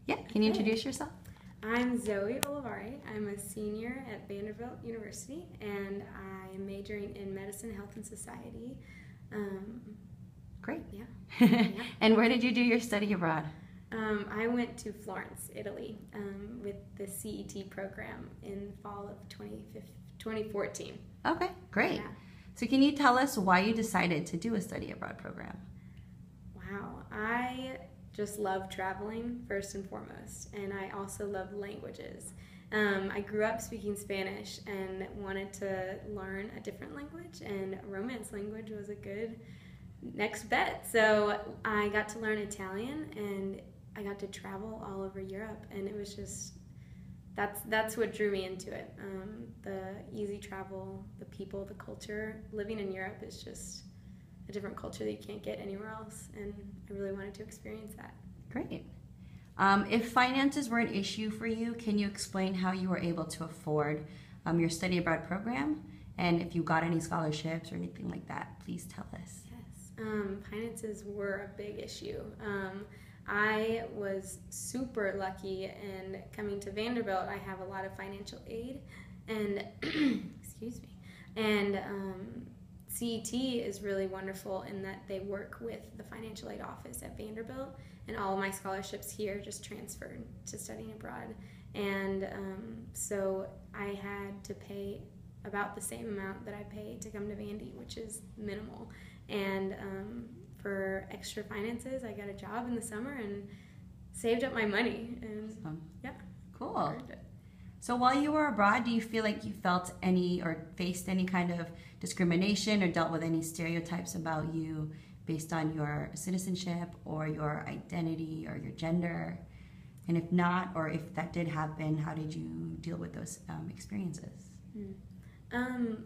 Yeah, can you introduce yourself? I'm Zoe Olivari. I'm a senior at Vanderbilt University, and I'm majoring in medicine, health, and society. Great. Yeah. And where did you do your study abroad? I went to Florence, Italy, with the CET program in fall of 2014. Okay, great. Yeah. So can you tell us why you decided to do a study abroad program? Wow. I just love traveling first and foremost, and I also love languages. I grew up speaking Spanish and wanted to learn a different language, and Romance language was a good next bet. So I got to learn Italian, and I got to travel all over Europe, and it was just that's what drew me into it. The easy travel, the people, the culture. Living in Europe is just a different culture that you can't get anywhere else, and I really wanted to experience that. Great. If finances were an issue for you, can you explain how you were able to afford your study abroad program, and if you got any scholarships or anything like that? Please tell us. Yes, finances were a big issue. I was super lucky, and coming to Vanderbilt, I have a lot of financial aid, and excuse me, and CET is really wonderful in that they work with the financial aid office at Vanderbilt, and all of my scholarships here just transferred to studying abroad. And so I had to pay about the same amount that I paid to come to Vandy, which is minimal. And for extra finances, I got a job in the summer and saved up my money. And yeah, cool. So while you were abroad, do you feel like you felt any or faced any kind of discrimination or dealt with any stereotypes about you based on your citizenship or your identity or your gender? And if not, or if that did happen, how did you deal with those experiences?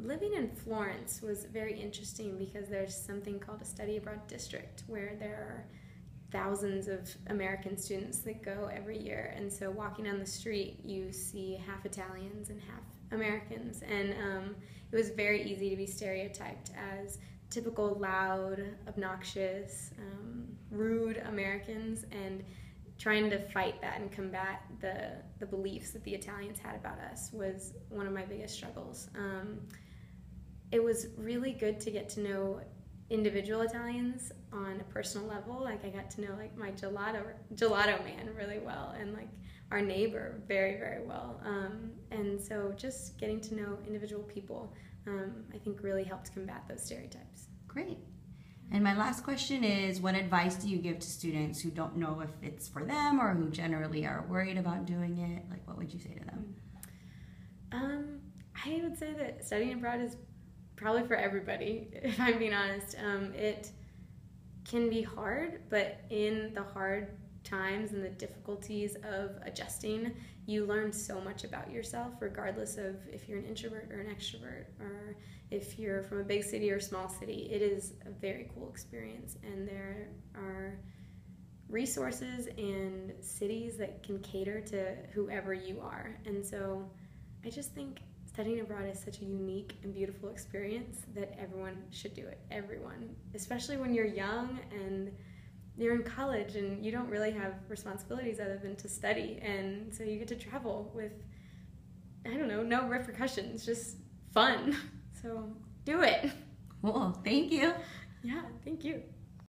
Living in Florence was very interesting because there's something called a study abroad district where there are thousands of American students that go every year, and so walking down the street you see half Italians and half Americans, and it was very easy to be stereotyped as typical loud, obnoxious, rude Americans, and trying to fight that and combat the beliefs that the Italians had about us was one of my biggest struggles. It was really good to get to know individual Italians on a personal level. Like I got to know like my gelato man really well, and like our neighbor very, very well. And so just getting to know individual people, I think really helped combat those stereotypes. Great. And my last question is, what advice do you give to students who don't know if it's for them or who generally are worried about doing it? Like, what would you say to them? I would say that studying abroad is probably for everybody, if I'm being honest. It can be hard, but in the hard times and the difficulties of adjusting, you learn so much about yourself, regardless of if you're an introvert or an extrovert, or if you're from a big city or a small city. It is a very cool experience, and there are resources and cities that can cater to whoever you are. And so I just think studying abroad is such a unique and beautiful experience that everyone should do it. Everyone, especially when you're young and you're in college and you don't really have responsibilities other than to study, and so you get to travel with, I don't know, no repercussions, just fun. So do it. Cool. Thank you. Yeah, thank you.